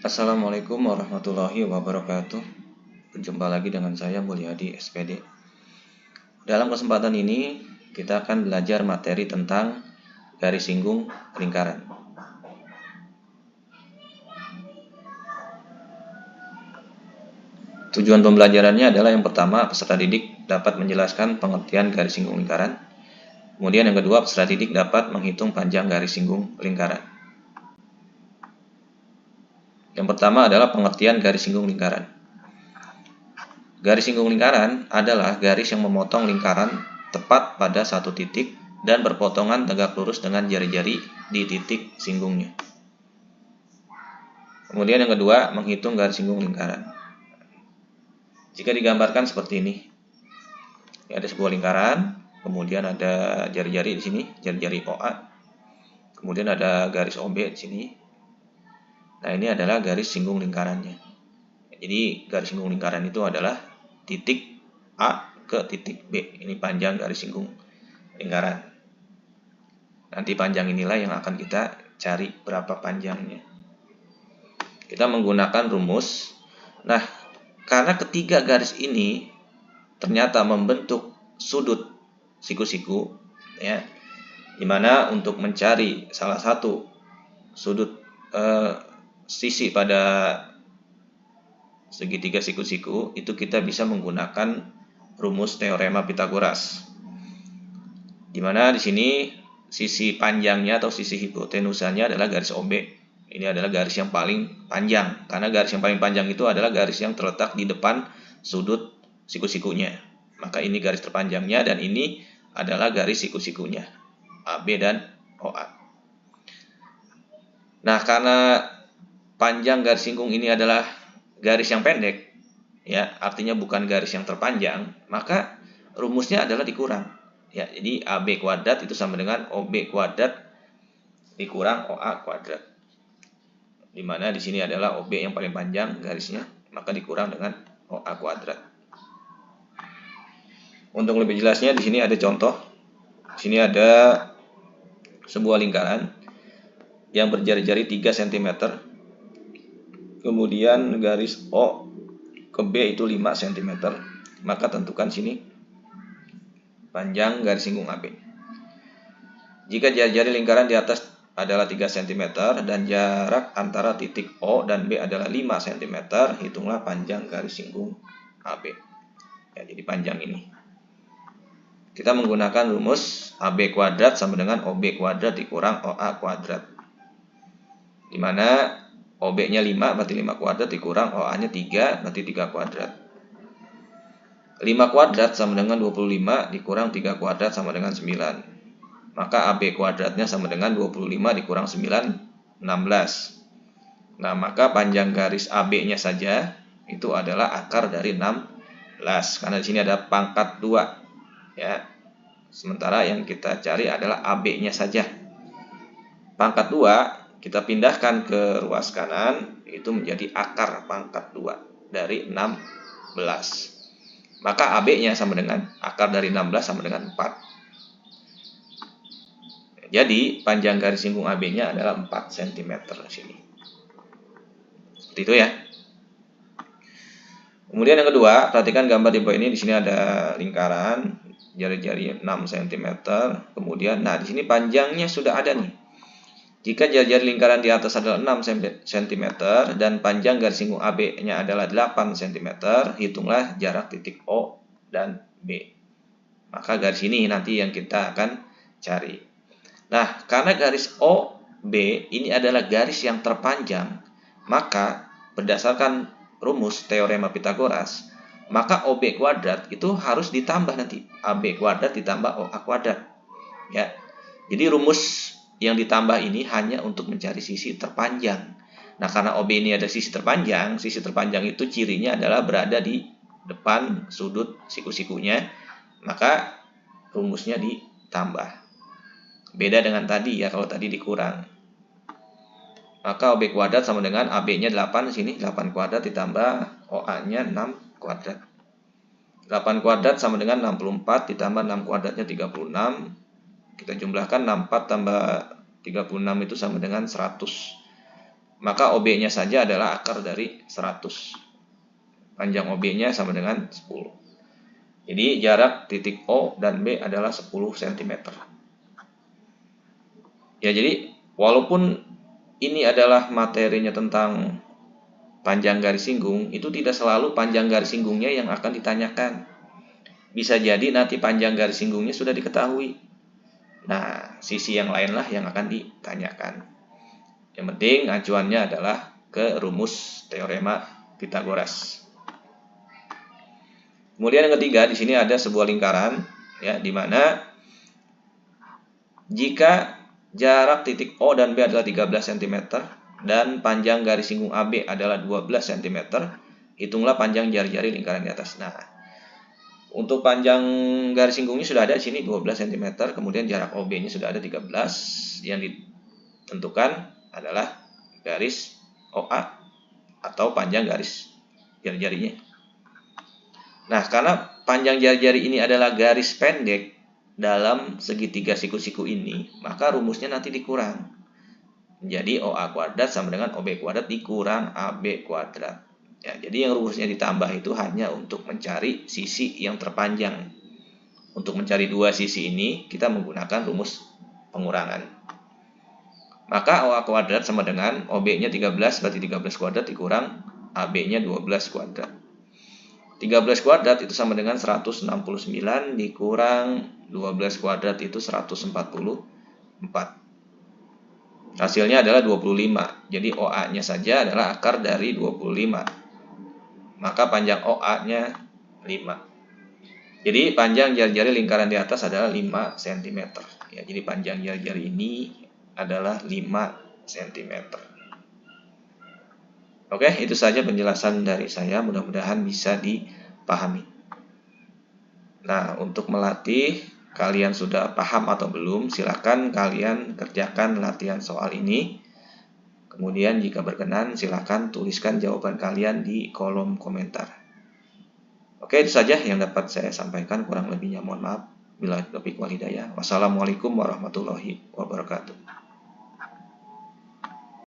Assalamualaikum warahmatullahi wabarakatuh. Berjumpa lagi dengan saya Mulyadi SPD. Dalam kesempatan ini kita akan belajar materi tentang garis singgung lingkaran. Tujuan pembelajarannya adalah yang pertama, peserta didik dapat menjelaskan pengertian garis singgung lingkaran. Kemudian yang kedua, peserta didik dapat menghitung panjang garis singgung lingkaran. Yang pertama adalah pengertian garis singgung lingkaran. Garis singgung lingkaran adalah garis yang memotong lingkaran tepat pada satu titik dan berpotongan tegak lurus dengan jari-jari di titik singgungnya. Kemudian yang kedua, menghitung garis singgung lingkaran. Jika digambarkan seperti ini, ada sebuah lingkaran, kemudian ada jari-jari di sini, jari-jari OA, kemudian ada garis OB di sini. Nah, ini adalah garis singgung lingkarannya. Jadi garis singgung lingkaran itu adalah titik A ke titik B. Ini panjang garis singgung lingkaran. Nanti panjang inilah yang akan kita cari berapa panjangnya. Kita menggunakan rumus. Nah, karena ketiga garis ini ternyata membentuk sudut siku-siku, ya, dimana untuk mencari salah satu sudut sisi pada segitiga siku-siku itu kita bisa menggunakan rumus teorema Pitagoras. Dimana di sini sisi panjangnya atau sisi hipotenusanya adalah garis OB. Ini adalah garis yang paling panjang, karena garis yang paling panjang itu adalah garis yang terletak di depan sudut siku-sikunya. Maka ini garis terpanjangnya dan ini adalah garis siku-sikunya, AB dan OA. Nah, karena panjang garis singgung ini adalah garis yang pendek, ya, artinya bukan garis yang terpanjang, maka rumusnya adalah dikurang. Ya, jadi AB kuadrat itu sama dengan OB kuadrat dikurang OA kuadrat. Dimana di sini adalah OB yang paling panjang garisnya, maka dikurang dengan OA kuadrat. Untuk lebih jelasnya di sini ada contoh. Di sini ada sebuah lingkaran yang berjari-jari 3 cm. Kemudian garis O ke B itu 5 cm. Maka tentukan sini panjang garis singgung AB. Jika jari-jari lingkaran di atas adalah 3 cm dan jarak antara titik O dan B adalah 5 cm, hitunglah panjang garis singgung AB. Ya, jadi panjang ini. Kita menggunakan rumus AB kuadrat sama dengan OB kuadrat dikurang OA kuadrat. Di mana OB-nya 5 berarti 5 kuadrat dikurang OA-nya 3 berarti 3 kuadrat. 5 kuadrat sama dengan 25 dikurang 3 kuadrat sama dengan 9. Maka AB kuadratnya sama dengan 25 dikurang 9, 16. Nah, maka panjang garis AB-nya saja itu adalah akar dari 16. Karena di sini ada pangkat 2. Ya. Sementara yang kita cari adalah AB-nya saja. Pangkat 2 kita pindahkan ke ruas kanan, itu menjadi akar pangkat 2 dari 16. Maka AB-nya sama dengan akar dari 16 sama dengan 4. Jadi panjang garis singgung AB-nya adalah 4 cm di sini. Seperti itu ya. Kemudian yang kedua, perhatikan gambar di bawah ini. Di sini ada lingkaran jari-jari 6 cm. Kemudian, nah di sini panjangnya sudah ada nih. Jika jari-jari lingkaran di atas adalah 6 cm dan panjang garis singgung AB-nya adalah 8 cm, hitunglah jarak titik O dan B. Maka garis ini nanti yang kita akan cari. Nah, karena garis OB ini adalah garis yang terpanjang, maka berdasarkan rumus teorema Pitagoras, maka OB kuadrat itu harus ditambah nanti. AB kuadrat ditambah OA kuadrat. Ya. Jadi rumus yang ditambah ini hanya untuk mencari sisi terpanjang. Nah, karena OB ini ada sisi terpanjang itu cirinya adalah berada di depan sudut siku-sikunya, maka rumusnya ditambah. Beda dengan tadi ya, kalau tadi dikurang. Maka OB kuadrat sama dengan AB-nya 8 di sini, 8 kuadrat ditambah OA-nya 6 kuadrat. 8 kuadrat sama dengan 64 ditambah 6 kuadratnya 36. Kita jumlahkan 64 tambah 36 itu sama dengan 100. maka OB-nya saja adalah akar dari 100. Panjang OB-nya sama dengan 10. Jadi jarak titik O dan B adalah 10 cm. Ya, jadi walaupun ini adalah materinya tentang panjang garis singgung, itu tidak selalu panjang garis singgungnya yang akan ditanyakan. Bisa jadi nanti panjang garis singgungnya sudah diketahui. Nah, sisi yang lainlah yang akan ditanyakan. Yang penting acuannya adalah ke rumus teorema Pythagoras. Kemudian yang ketiga, di sini ada sebuah lingkaran, ya, di mana jika jarak titik O dan B adalah 13 cm dan panjang garis singgung AB adalah 12 cm, hitunglah panjang jari-jari lingkaran di atas. Nah, untuk panjang garis singgungnya sudah ada di sini 12 cm, kemudian jarak OB-nya sudah ada 13, yang ditentukan adalah garis OA atau panjang garis jari-jarinya. Nah, karena panjang jari-jari ini adalah garis pendek dalam segitiga siku-siku ini, maka rumusnya nanti dikurang. Jadi OA kuadrat sama dengan OB kuadrat dikurang AB kuadrat. Ya, jadi yang rumusnya ditambah itu hanya untuk mencari sisi yang terpanjang. Untuk mencari dua sisi ini, kita menggunakan rumus pengurangan. Maka OA kuadrat sama dengan OB-nya 13, berarti 13 kuadrat dikurang AB-nya 12 kuadrat. 13 kuadrat itu sama dengan 169 dikurang 12 kuadrat itu 144. Hasilnya adalah 25. Jadi OA-nya saja adalah akar dari 25. Maka panjang OA-nya 5. Jadi panjang jari-jari lingkaran di atas adalah 5 cm. Ya, jadi panjang jari-jari ini adalah 5 cm. Oke, itu saja penjelasan dari saya. Mudah-mudahan bisa dipahami. Nah, untuk melatih, kalian sudah paham atau belum? Silakan kalian kerjakan latihan soal ini. Kemudian jika berkenan, silakan tuliskan jawaban kalian di kolom komentar. Oke, itu saja yang dapat saya sampaikan. Kurang lebihnya mohon maaf. Billahi taufiq wal hidayah. Wassalamualaikum warahmatullahi wabarakatuh.